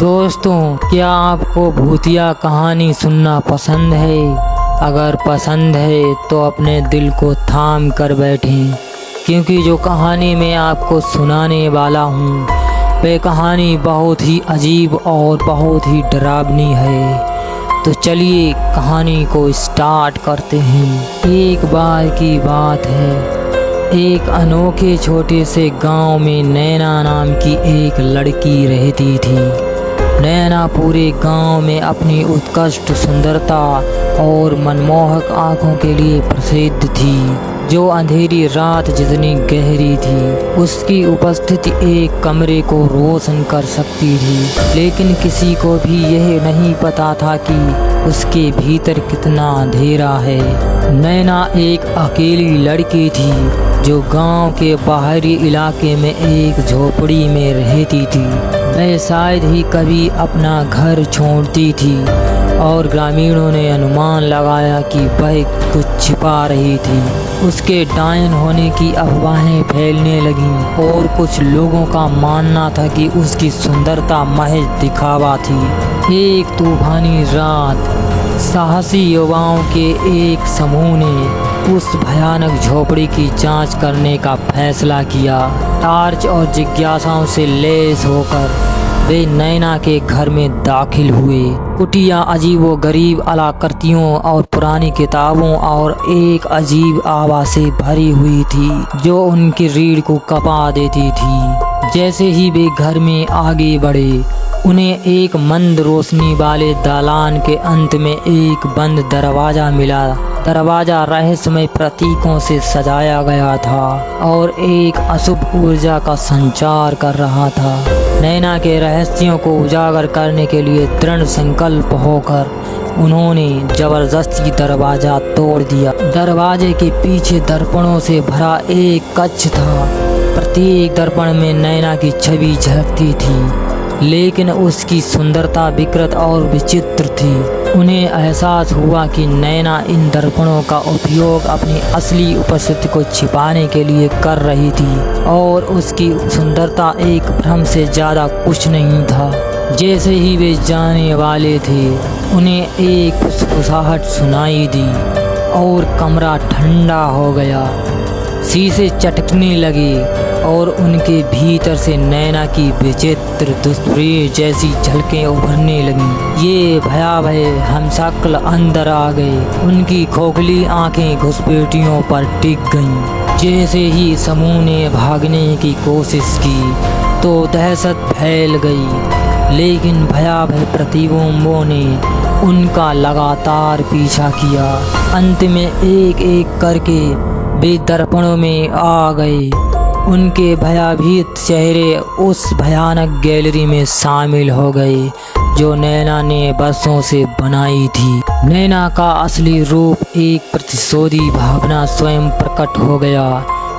दोस्तों, क्या आपको भूतिया कहानी सुनना पसंद है? अगर पसंद है तो अपने दिल को थाम कर बैठें, क्योंकि जो कहानी मैं आपको सुनाने वाला हूँ वह कहानी बहुत ही अजीब और बहुत ही डरावनी है। तो चलिए कहानी को स्टार्ट करते हैं। एक बार की बात है, एक अनोखे छोटे से गांव में नैना नाम की एक लड़की रहती थी। नैना पूरे गांव में अपनी उत्कृष्ट सुंदरता और मनमोहक आंखों के लिए प्रसिद्ध थी, जो अंधेरी रात जितनी गहरी थी उसकी उपस्थिति एक कमरे को रोशन कर सकती थी। लेकिन किसी को भी यह नहीं पता था कि उसके भीतर कितना अंधेरा है। नैना एक अकेली लड़की थी जो गांव के बाहरी इलाके में एक झोपड़ी में रहती थी। वह शायद ही कभी अपना घर छोड़ती थी और ग्रामीणों ने अनुमान लगाया कि वह कुछ छिपा रही थी। उसके डायन होने की अफवाहें फैलने लगीं और कुछ लोगों का मानना था कि उसकी सुंदरता महज दिखावा थी। एक तूफानी रात साहसी युवाओं के एक समूह ने उस भयानक झोपड़ी की जांच करने का फैसला किया। टार्च और जिज्ञासाओं से लैस होकर वे नैना के घर में दाखिल हुए। कुटिया अजीबो गरीब कलाकृतियों और पुरानी किताबों और एक अजीब आवाज से भरी हुई थी जो उनकी रीढ़ को कपा देती थी। जैसे ही वे घर में आगे बढ़े, उन्हें एक मंद रोशनी वाले दालान के अंत में एक बंद दरवाजा मिला। दरवाजा रहस्यमय प्रतीकों से सजाया गया था और एक अशुभ ऊर्जा का संचार कर रहा था। नैना के रहस्यों को उजागर करने के लिए दृढ़ संकल्प होकर उन्होंने जबरदस्ती दरवाजा तोड़ दिया। दरवाजे के पीछे दर्पणों से भरा एक कक्ष था। प्रत्येक दर्पण में नैना की छवि झलकती थी, लेकिन उसकी सुंदरता विकृत और विचित्र थी। उन्हें एहसास हुआ कि नैना इन दर्पणों का उपयोग अपनी असली उपस्थिति को छिपाने के लिए कर रही थी और उसकी सुंदरता एक भ्रम से ज़्यादा कुछ नहीं था। जैसे ही वे जाने वाले थे, उन्हें एक फुसफुसाहट सुनाई दी और कमरा ठंडा हो गया। शीशे चटकने लगे और उनके भीतर से नैना की विचित्र तस्वीर जैसी झलकें उभरने लगीं। ये भयावह हमशक्ल अंदर आ गए। उनकी खोखली आंखें घुसपैठियों पर टिक गईं। जैसे ही समूह ने भागने की कोशिश की तो दहशत फैल गई, लेकिन भयावह प्रतिबिंबों ने उनका लगातार पीछा किया। अंत में एक एक करके वे दर्पणों में आ गए। उनके भयभीत चेहरे उस भयानक गैलरी में शामिल हो गए जो नैना ने बरसों से बनाई थी। नैना का असली रूप एक प्रतिशोधी भावना स्वयं प्रकट हो गया।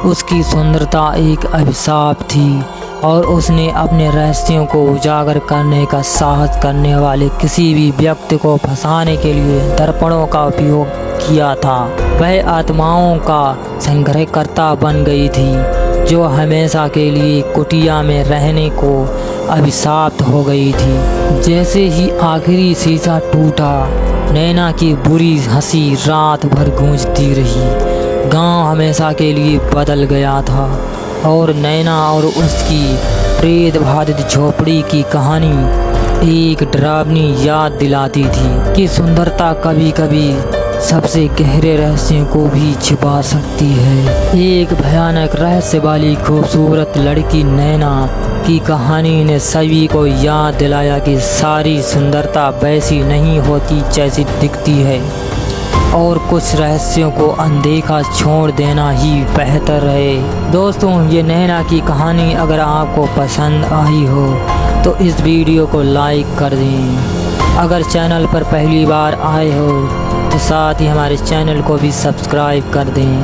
उसकी सुंदरता एक अभिशाप थी और उसने अपने रहस्यों को उजागर करने का साहस करने वाले किसी भी व्यक्ति को फंसाने के लिए दर्पणों का उपयोग किया था। वह आत्माओं का संग्रहकर्ता बन गई थी जो हमेशा के लिए कुटिया में रहने को अभिशाप्त हो गई थी। जैसे ही आखिरी शीशा टूटा, नैना की बुरी हंसी रात भर गूंजती रही। गांव हमेशा के लिए बदल गया था और नैना और उसकी प्रेत बाधित झोपड़ी की कहानी एक डरावनी याद दिलाती थी कि सुंदरता कभी कभी सबसे गहरे रहस्यों को भी छिपा सकती है। एक भयानक रहस्य वाली खूबसूरत लड़की नैना की कहानी ने सभी को याद दिलाया कि सारी सुंदरता वैसी नहीं होती जैसी दिखती है और कुछ रहस्यों को अनदेखा छोड़ देना ही बेहतर है। दोस्तों, ये नैना की कहानी अगर आपको पसंद आई हो तो इस वीडियो को लाइक कर दें। अगर चैनल पर पहली बार आए हो तो साथ ही हमारे चैनल को भी सब्सक्राइब कर दें।